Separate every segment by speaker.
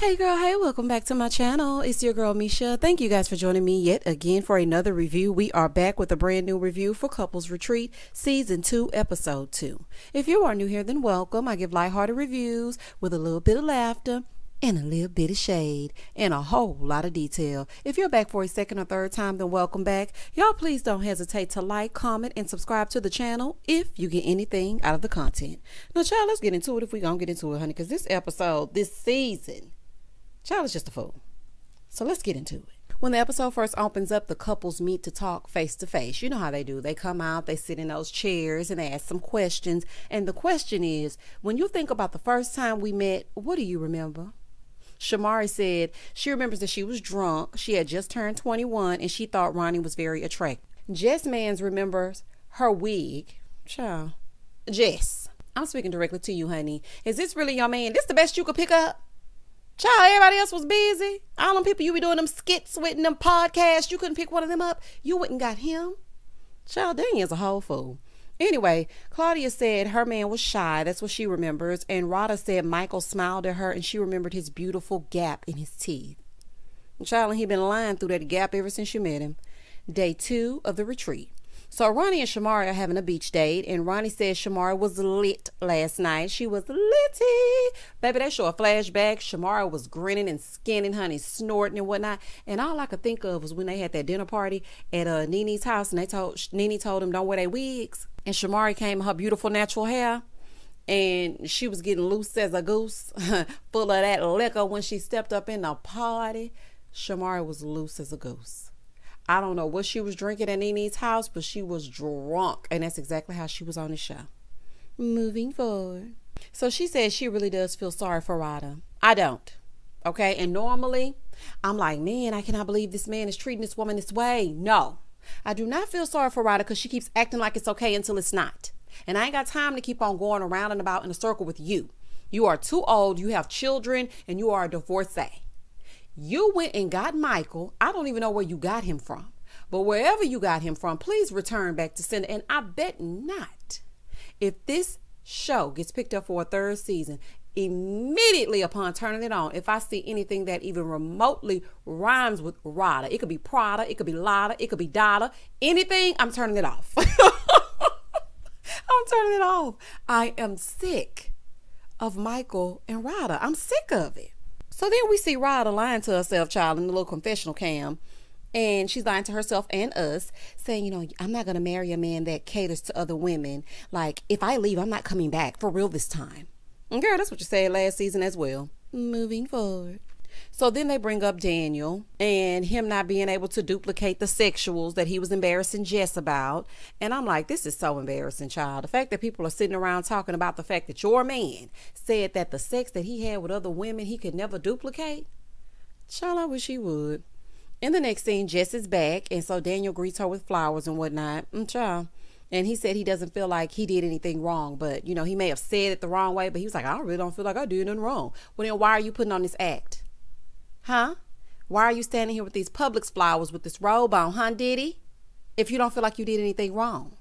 Speaker 1: Hey girl, hey, welcome back to my channel. It's your girl Misha. Thank you guys for joining me yet again for another review. We are back with a brand new review for Couples Retreat Season 2, Episode 2. If you are new here, then welcome. I give lighthearted reviews with a little bit of laughter and a little bit of shade and a whole lot of detail. If you're back for a second or third time, then welcome back. Y'all please don't hesitate to like, comment, and subscribe to the channel if you get anything out of the content. Now, child, let's get into it if we gonna get into it, honey, because this episode, this season, child is just a fool. So let's get into it. When the episode first opens up, the couples meet to talk face to face. You know how they do. They come out, they sit in those chairs and ask some questions. And the question is, when you think about the first time we met, what do you remember? Shamari said she remembers that she was drunk. She had just turned 21 and she thought Ronnie was very attractive. Jess Mans remembers her wig. Child. Jess, I'm speaking directly to you, honey. Is this really your man? This the best you could pick up? Child, everybody else was busy. All them people you be doing them skits with and them podcasts, you couldn't pick one of them up. You wouldn't got him. Child, dang is a whole fool. Anyway, Claudia said her man was shy. That's what she remembers. And Rada said Michael smiled at her and she remembered his beautiful gap in his teeth. Child, and he been lying through that gap ever since you met him. Day 2 of the retreat. So Ronnie and Shamari are having a beach date, and Ronnie says Shamari was lit last night. She was litty. Baby, they show a flashback. Shamari was grinning and skinning, honey, snorting and whatnot. And all I could think of was when they had that dinner party at Nene's house, and Nene told them don't wear their wigs. And Shamari came in her beautiful natural hair, and she was getting loose as a goose, full of that liquor when she stepped up in the party. Shamari was loose as a goose. I don't know what she was drinking at Nene's house, but she was drunk. And that's exactly how she was on the show. Moving forward. So she says she really does feel sorry for Rada. I don't. Okay. And normally I'm like, man, I cannot believe this man is treating this woman this way. No, I do not feel sorry for Rada because she keeps acting like it's okay until it's not. And I ain't got time to keep on going around and about in a circle with you. You are too old. You have children and you are a divorcee. You went and got Michael. I don't even know where you got him from. But wherever you got him from, please return back to sender. And I bet not. If this show gets picked up for a third season, immediately upon turning it on, if I see anything that even remotely rhymes with Rada, it could be Prada, it could be Lada, it could be Dada, anything, I'm turning it off. I'm turning it off. I am sick of Michael and Rada. I'm sick of it. So then we see Rada lying to herself, child, in the little confessional cam. And she's lying to herself and us, saying, you know, I'm not going to marry a man that caters to other women. Like, if I leave, I'm not coming back for real this time. And girl, that's what you said last season as well. Moving forward. So then they bring up Daniel and him not being able to duplicate the sexuals that he was embarrassing Jess about. And I'm like, this is so embarrassing, child. The fact that people are sitting around talking about the fact that your man said that the sex that he had with other women, he could never duplicate. Child, I wish he would. In the next scene, Jess is back. And so Daniel greets her with flowers and whatnot. Child. And he said he doesn't feel like he did anything wrong. But, you know, he may have said it the wrong way. But he was like, I really don't feel like I did nothing wrong. Well, then why are you putting on this act? Huh? Why are you standing here with these Publix flowers with this robe on, huh, Diddy? If you don't feel like you did anything wrong.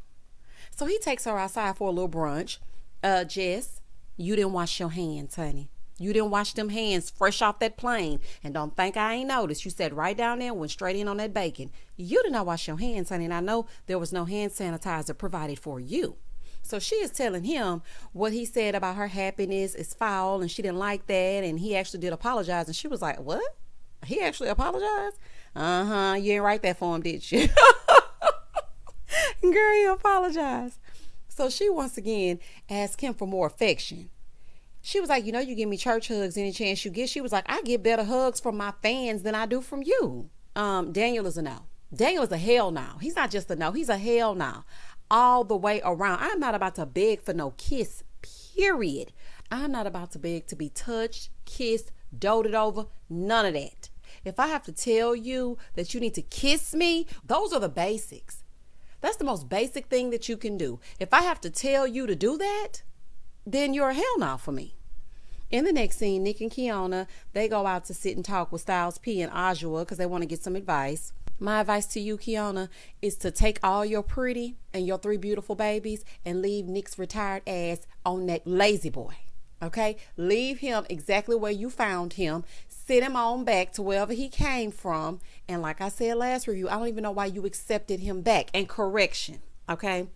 Speaker 1: So he takes her outside for a little brunch. Jess, you didn't wash your hands, honey. You didn't wash them hands fresh off that plane. And don't think I ain't noticed. You sat right down there and went straight in on that bacon. You did not wash your hands, honey. And I know there was no hand sanitizer provided for you. So she is telling him what he said about her happiness is foul and she didn't like that. And he actually did apologize. And she was like, what? He actually apologized? Uh-huh. You didn't write that for him, did you? Girl, he apologized. So she once again asked him for more affection. She was like, you know, you give me church hugs any chance you get. She was like, I get better hugs from my fans than I do from you. Daniel is a no. Daniel is a hell no. He's not just a no. He's a hell no. All the way around. I'm not about to beg for no kiss, period. I'm not about to beg to be touched, kissed, doted over, none of that. If I have to tell you that you need to kiss me, those are the basics. That's the most basic thing that you can do. If I have to tell you to do that, then you're a hell no for me. In the next scene, Nick and Kiana, they go out to sit and talk with Styles P and Ajua because they want to get some advice. My advice to you, Kiana, is to take all your pretty and your 3 beautiful babies and leave Nick's retired ass on that lazy boy. Okay, leave him exactly where you found him. Sit him on back to wherever he came from. And like I said last review, I don't even know why you accepted him back. And correction, okay?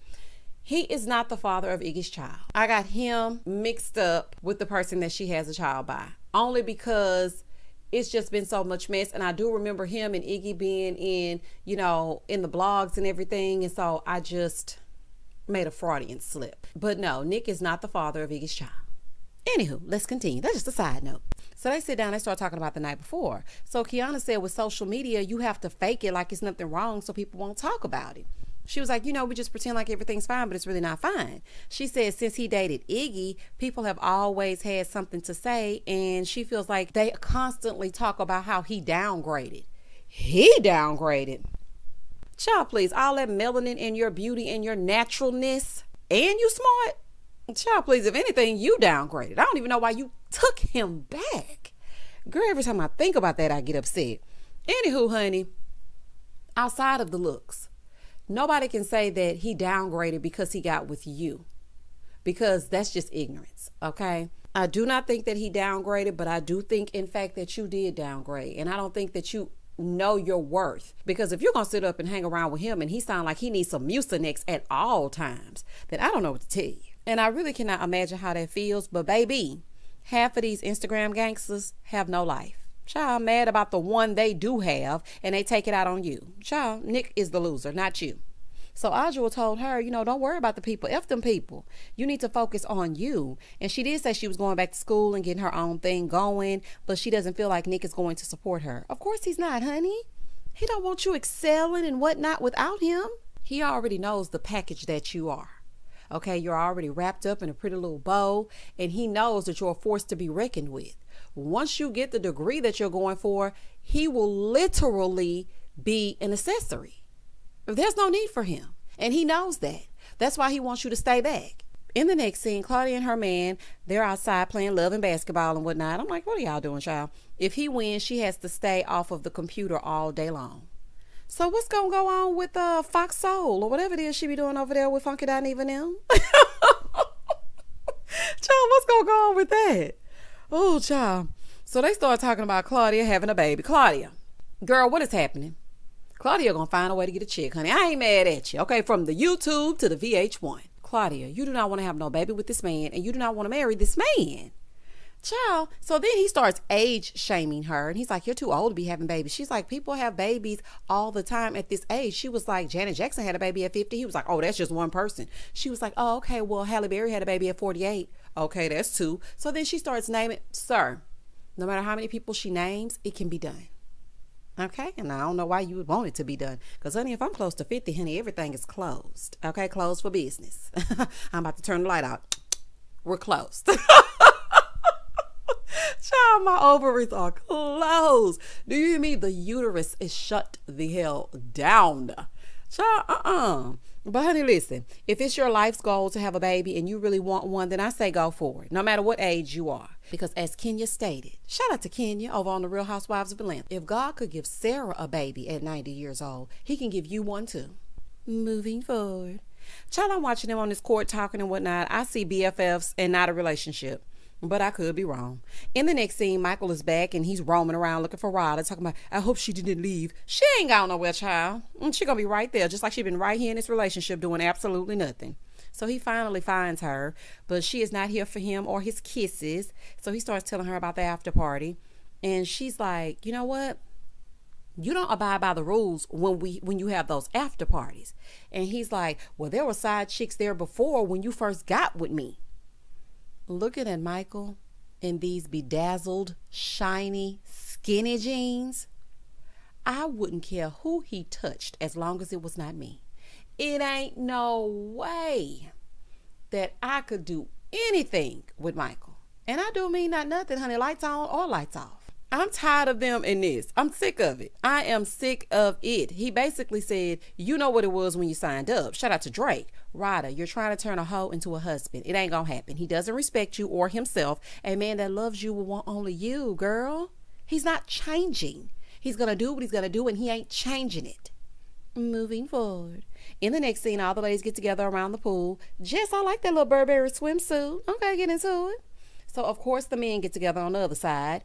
Speaker 1: He is not the father of Iggy's child. I got him mixed up with the person that she has a child by. Only because it's just been so much mess. And I do remember him and Iggy being in, you know, in the blogs and everything. And so I just made a Freudian slip. But no, Nick is not the father of Iggy's child. Anywho, let's continue. That's just a side note. So they sit down, they start talking about the night before. So Kiana said with social media, you have to fake it like it's nothing wrong so people won't talk about it. She was like, you know, we just pretend like everything's fine, but it's really not fine. She said since he dated Iggy, people have always had something to say, and she feels like they constantly talk about how he downgraded. He downgraded. Child, please, all that melanin and your beauty and your naturalness, and you smart. Child, please, if anything, you downgraded. I don't even know why you took him back. Girl, every time I think about that, I get upset. Anywho, honey, outside of the looks, nobody can say that he downgraded because he got with you. Because that's just ignorance, okay? I do not think that he downgraded, but I do think, in fact, that you did downgrade. And I don't think that you know your worth. Because if you're going to sit up and hang around with him and he sound like he needs some Mucinex at all times, then I don't know what to tell you. And I really cannot imagine how that feels. But baby, half of these Instagram gangsters have no life. Child, mad about the one they do have, and they take it out on you. Child, Nick is the loser, not you. So Audra told her, you know, don't worry about the people. F them people. You need to focus on you. And she did say she was going back to school and getting her own thing going, but she doesn't feel like Nick is going to support her. Of course he's not, honey. He don't want you excelling and whatnot without him. He already knows the package that you are. Okay, you're already wrapped up in a pretty little bow, and he knows that you're a force to be reckoned with. Once you get the degree that you're going for, he will literally be an accessory. There's no need for him, and he knows that. That's why he wants you to stay back. In the next scene, Claudia and her man, they're outside playing love and basketball and whatnot. I'm like, what are y'all doing, child? If he wins, she has to stay off of the computer all day long. So what's going to go on with Fox Soul or whatever it is she be doing over there with Funky Dot Even them? Child, what's going to go on with that? Oh, child. So they start talking about Claudia having a baby. Claudia, girl, what is happening? Claudia going to find a way to get a chick, honey. I ain't mad at you, okay? From the YouTube to the VH1. Claudia, you do not want to have no baby with this man, and you do not want to marry this man. Child. So then he starts age shaming her, and he's like, you're too old to be having babies. She's like, people have babies all the time at this age. She was like, Janet Jackson had a baby at 50. He was like, oh, that's just one person. She was like, oh, okay, well, Halle Berry had a baby at 48. Okay, that's two. So then she starts naming, sir, no matter how many people she names, it can be done. Okay, and I don't know why you would want it to be done, because honey, if I'm close to 50, honey, everything is closed. Okay, closed for business. I'm about to turn the light out. We're closed. Child, my ovaries are closed. Do you hear me? The uterus is shut the hell down. Child, But honey, listen, if it's your life's goal to have a baby and you really want one, then I say go for it, no matter what age you are. Because as Kenya stated, shout out to Kenya over on the Real Housewives of Atlanta, if God could give Sarah a baby at 90 years old, he can give you one too. Moving forward. Child, I'm watching them on this court talking and whatnot. I see BFFs and not a relationship. But I could be wrong. In the next scene, Michael is back and he's roaming around looking for Rada, talking about, I hope she didn't leave. She ain't gone nowhere, child. She gonna be right there, just like she been right here in this relationship doing absolutely nothing. So he finally finds her, but she is not here for him or his kisses. So he starts telling her about the after party. And she's like, you know what? You don't abide by the rules when you have those after parties. And he's like, well, there were side chicks there before when you first got with me. Looking at Michael in these bedazzled, shiny, skinny jeans, I wouldn't care who he touched as long as it was not me. It ain't no way that I could do anything with Michael. And I do mean not nothing, honey, lights on or lights off. I'm tired of them in this. I'm sick of it. I am sick of it. He basically said, you know what it was when you signed up. Shout out to Drake. Rada, you're trying to turn a hoe into a husband. It ain't gonna happen. He doesn't respect you or himself. A man that loves you will want only you, girl. He's not changing. He's gonna do what he's gonna do, and he ain't changing it. Moving forward. In the next scene, all the ladies get together around the pool. Jess, I like that little Burberry swimsuit. Okay, get into it. So, of course, the men get together on the other side.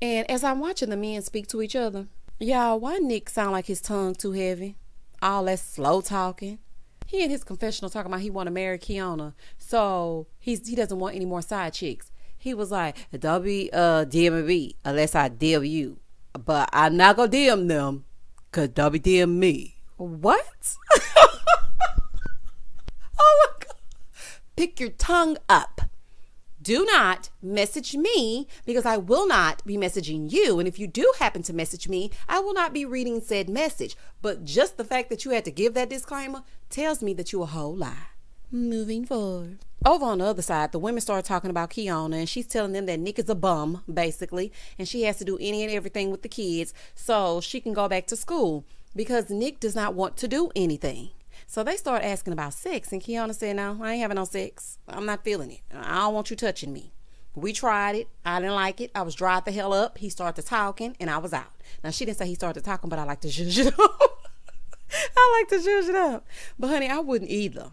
Speaker 1: And as I'm watching the men speak to each other, y'all, why Nick sound like his tongue too heavy? All that slow talking. He in his confessional talking about he want to marry Kiana. So, he doesn't want any more side chicks. He was like, don't be DMing me unless I DM you. But I'm not going to DM them because they'll be DM me. What? Oh my God. Pick your tongue up. Do not message me because I will not be messaging you. And if you do happen to message me, I will not be reading said message. But just the fact that you had to give that disclaimer tells me that you a whole lie. Moving forward. Over on the other side, the women start talking about Kiana, and she's telling them that Nick is a bum, basically, and she has to do any and everything with the kids so she can go back to school because Nick does not want to do anything. So they start asking about sex, and Kiana said, no, I ain't having no sex. I'm not feeling it. I don't want you touching me. We tried it. I didn't like it. I was dried the hell up. He started talking, and I was out. Now, she didn't say he started talking, but I like to zhuzh it up. I like to zhuzh it up. But, honey, I wouldn't either.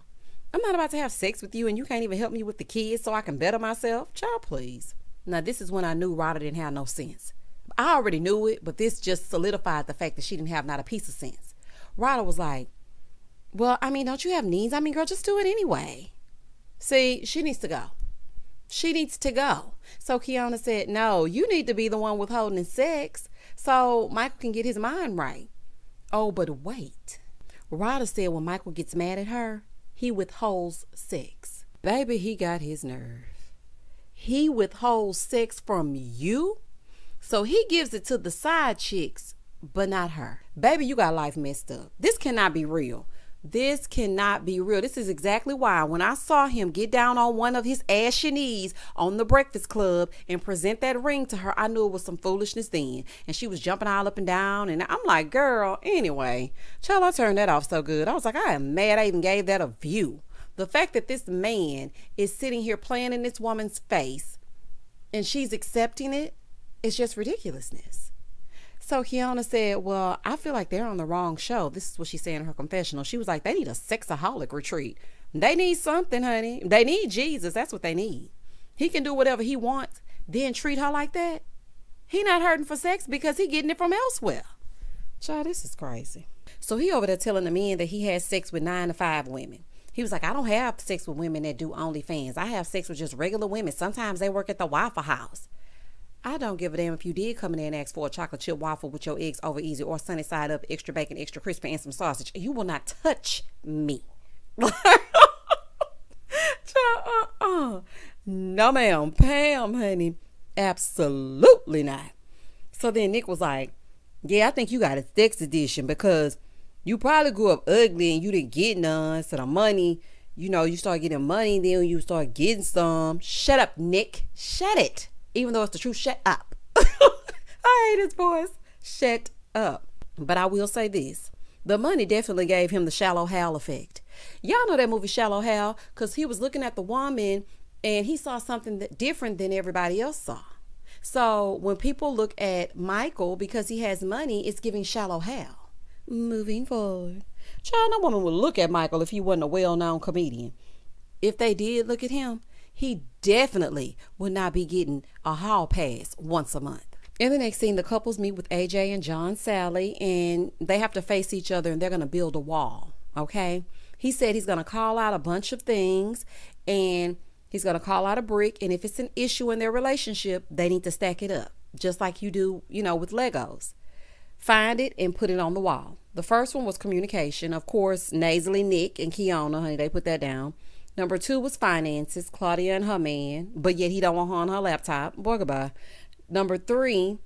Speaker 1: I'm not about to have sex with you, and you can't even help me with the kids so I can better myself. Child, please. Now, this is when I knew Ryder didn't have no sense. I already knew it, but this just solidified the fact that she didn't have not a piece of sense. Ryder was like, well, I mean, don't you have needs? I mean, girl, just do it anyway. See, she needs to go. She needs to go. So Kiana said, no, you need to be the one withholding sex so Michael can get his mind right. Oh, but wait. Ryder said when Michael gets mad at her, he withholds sex. Baby, he got his nerve. He withholds sex from you? So he gives it to the side chicks, but not her. Baby, you got life messed up. This cannot be real. This cannot be real. This is exactly why when I saw him get down on one of his ashy knees on the Breakfast Club and present that ring to her, I knew it was some foolishness then. And she was jumping all up and down. And I'm like, girl, anyway. Child, I turned that off so good. I was like, I am mad I even gave that a view. The fact that this man is sitting here playing in this woman's face and she's accepting it, it's just ridiculousness. So Kiana said, well, I feel like they're on the wrong show. This is what she said in her confessional. She was like, they need a sexaholic retreat. They need something, honey. They need Jesus. That's what they need. He can do whatever he wants, then treat her like that. He not hurting for sex because he getting it from elsewhere. Child, this is crazy. So he over there telling the men that he has sex with 9 to 5 women. He was like, I don't have sex with women that do OnlyFans. I have sex with just regular women. Sometimes they work at the Waffle House. I don't give a damn if you did come in there and ask for a chocolate chip waffle with your eggs over easy or sunny side up, extra bacon, extra crispy, and some sausage. You will not touch me. No, ma'am. Pam, honey. Absolutely not. So then Nick was like, yeah, I think you got a sex addiction because you probably grew up ugly and you didn't get none. So the money, you start getting money, then you start getting some. Shut up, Nick. Shut it. Even though it's the truth, shut up. I hate his voice. Shut up. But I will say this. The money definitely gave him the Shallow Hal effect. Y'all know that movie Shallow Hal because he was looking at the woman and he saw something that different than everybody else saw. So when people look at Michael because he has money, it's giving Shallow Hal. Moving forward. Child, no woman would look at Michael if he wasn't a well-known comedian. If they did look at him, he definitely would not be getting a hall pass once a month. In the next scene, the couples meet with AJ and John Sally, and they have to face each other, and they're going to build a wall, okay? He said he's going to call out a bunch of things, and he's going to call out a brick, and if it's an issue in their relationship, they need to stack it up, just like you do, with Legos. Find it and put it on the wall. The first one was communication. Of course, nasally Nick and Kiana, honey, they put that down. Number 2 was finances, Claudia and her man, but yet he don't want her on her laptop. Boy, goodbye. Number 3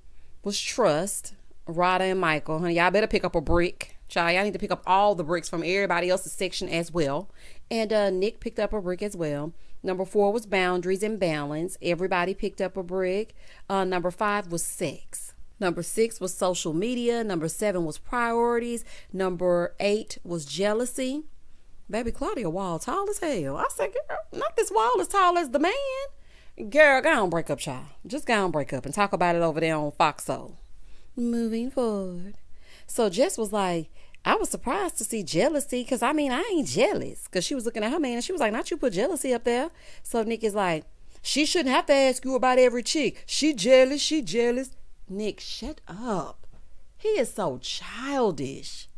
Speaker 1: was trust, Ryder and Michael. Honey, y'all better pick up a brick. Child, y'all need to pick up all the bricks from everybody else's section as well. And Nick picked up a brick as well. Number 4 was boundaries and balance. Everybody picked up a brick. Number 5 was sex. Number 6 was social media. Number 7 was priorities. Number 8 was jealousy. Baby, Claudia wall tall as hell. I said, girl, not this wall as tall as the man. Girl, go on break up, child. Just go on break up and talk about it over there on Foxhole. Moving forward. So Jess was like, I was surprised to see jealousy because, I ain't jealous. Because she was looking at her man and she was like, not you put jealousy up there. So Nick is like, She shouldn't have to ask you about every chick. She jealous, she jealous. Nick, shut up. He is so childish.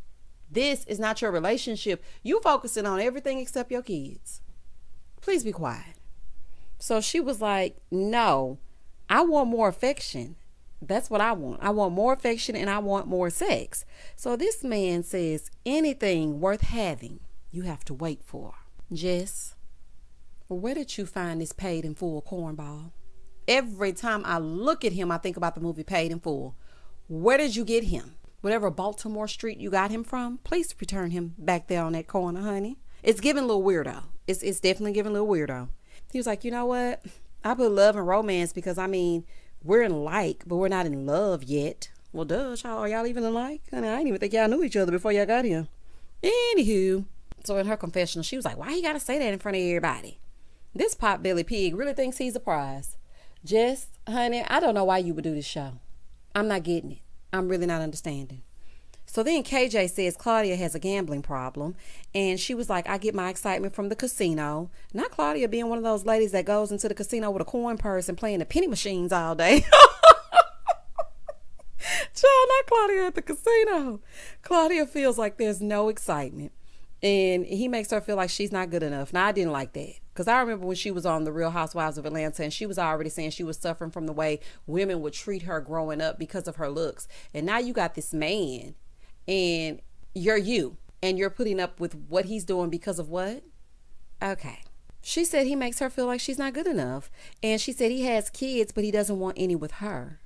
Speaker 1: This is not your relationship. You focusing on everything except your kids. Please be quiet. So she was like, no, I want more affection. That's what I want. I want more affection and I want more sex. So this man says anything worth having, you have to wait for. Jess, where did you find this paid in full cornball? Every time I look at him, I think about the movie Paid in Full. Where did you get him? Whatever Baltimore Street you got him from, please return him back there on that corner, honey. It's giving a little weirdo. It's definitely giving a little weirdo. He was like, you know what? I put love and romance because, I mean, we're in like, but we're not in love yet. Well, duh, are y'all even in like? Honey, I didn't even think y'all knew each other before y'all got here. Anywho, so in her confessional, she was like, why you gotta say that in front of everybody? This pot-belly pig really thinks he's a prize. Jess, honey, I don't know why you would do this show. I'm not getting it. I'm really not understanding. So then KJ says Claudia has a gambling problem. And she was like, I get my excitement from the casino. Not Claudia being one of those ladies that goes into the casino with a coin purse and playing the penny machines all day. Child, not Claudia at the casino. Claudia feels like there's no excitement. And he makes her feel like she's not good enough. Now, I didn't like that. Because I remember when she was on The Real Housewives of Atlanta and she was already saying she was suffering from the way women would treat her growing up because of her looks. And now you got this man and you're you. And you're putting up with what he's doing because of what? Okay. She said he makes her feel like she's not good enough. And she said he has kids, but he doesn't want any with her.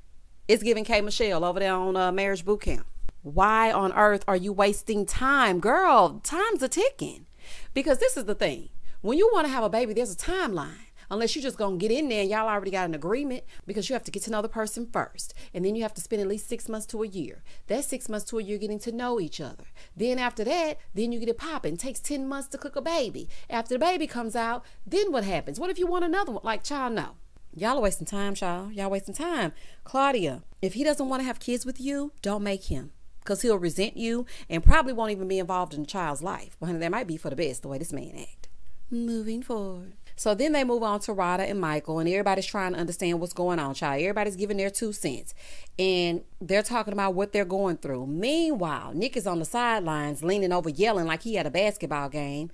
Speaker 1: It's giving K. Michelle over there on Marriage Boot Camp. Why on earth are you wasting time? Girl, time's a ticking. Because this is the thing. When you want to have a baby, there's a timeline. Unless you're just going to get in there and y'all already got an agreement, because you have to get to know the person first. And then you have to spend at least 6 months to a year. That's 6 months to a year getting to know each other. Then after that, then you get it popping. It takes 10 months to cook a baby. After the baby comes out, then what happens? What if you want another one? Like, child, no. Y'all are wasting time, child. Y'all wasting time. Claudia, if he doesn't want to have kids with you, don't make him. Because he'll resent you and probably won't even be involved in the child's life. But honey, that might be for the best, the way this man act. Moving forward. So then they move on to Rada and Michael, and everybody's trying to understand what's going on, child. Everybody's giving their 2 cents. And they're talking about what they're going through. Meanwhile, Nick is on the sidelines, leaning over, yelling like he had a basketball game.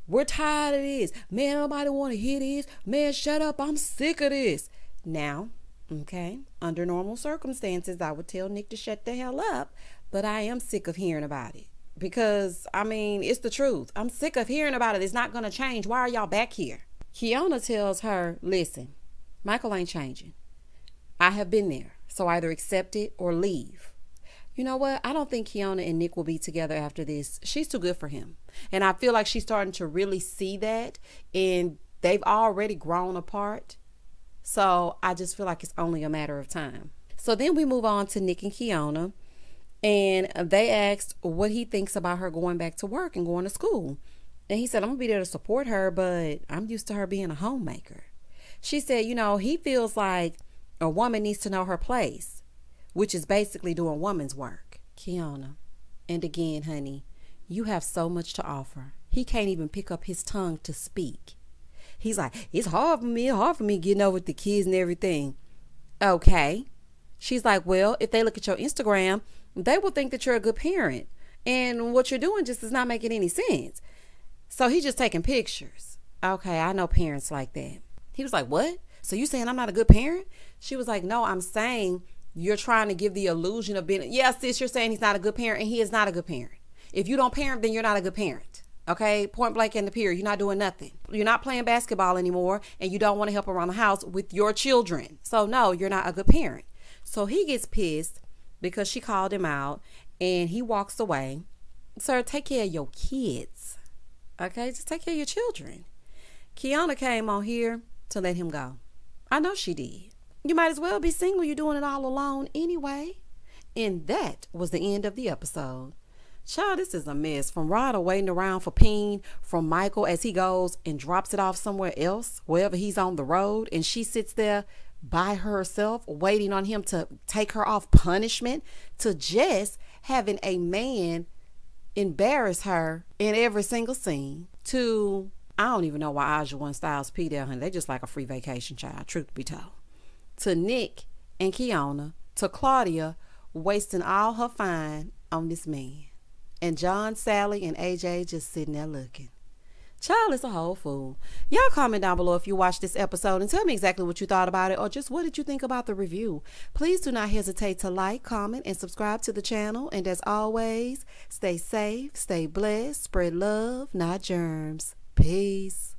Speaker 1: We're tired of this. Man, nobody want to hear this. Man, shut up. I'm sick of this. Now, okay, under normal circumstances, I would tell Nick to shut the hell up. But I am sick of hearing about it. Because, I mean, it's the truth. I'm sick of hearing about it. It's not going to change. Why are y'all back here? Kiana tells her, listen, Michael ain't changing. I have been there. So either accept it or leave. You know what? I don't think Kiana and Nick will be together after this. She's too good for him. And I feel like she's starting to really see that. And they've already grown apart. So I just feel like it's only a matter of time. So then we move on to Nick and Kiana. And they asked what he thinks about her going back to work and going to school. And he said, I'm going to be there to support her, but I'm used to her being a homemaker. She said, you know, he feels like a woman needs to know her place, which is basically doing woman's work. Kiana, and again, honey, you have so much to offer. He can't even pick up his tongue to speak. He's like, it's hard for me getting over with the kids and everything. Okay. She's like, well, if they look at your Instagram, they will think that you're a good parent. And what you're doing just is not making any sense. So he's just taking pictures. Okay, I know parents like that. He was like, what? So you saying I'm not a good parent? She was like, no, I'm saying you're trying to give the illusion of being, yeah, sis, you're saying he's not a good parent, and he is not a good parent. If you don't parent, then you're not a good parent. Okay, point blank in the period. You're not doing nothing. You're not playing basketball anymore, and you don't want to help around the house with your children. So no, you're not a good parent. So he gets pissed because she called him out, and he walks away. Sir, take care of your kids. Okay, just take care of your children. Kiana came on here to let him go. I know she did. You might as well be single. You're doing it all alone anyway. And that was the end of the episode. Child, this is a mess. From Rada waiting around for Peen, from Michael as he goes and drops it off somewhere else, wherever he's on the road, and she sits there by herself waiting on him to take her off punishment, to Jess having a man embarrass her in every single scene, to I don't even know why Aja and Styles P there, honey. They just like a free vacation, child, truth be told. To Nick and Kiana, to Claudia, wasting all her fine on this man. And John, Sally, and AJ just sitting there looking. Child is a whole fool. Y'all comment down below if you watched this episode and tell me exactly what you thought about it, or just what did you think about the review. Please do not hesitate to like, comment, and subscribe to the channel. And as always, stay safe, stay blessed, spread love, not germs. Peace.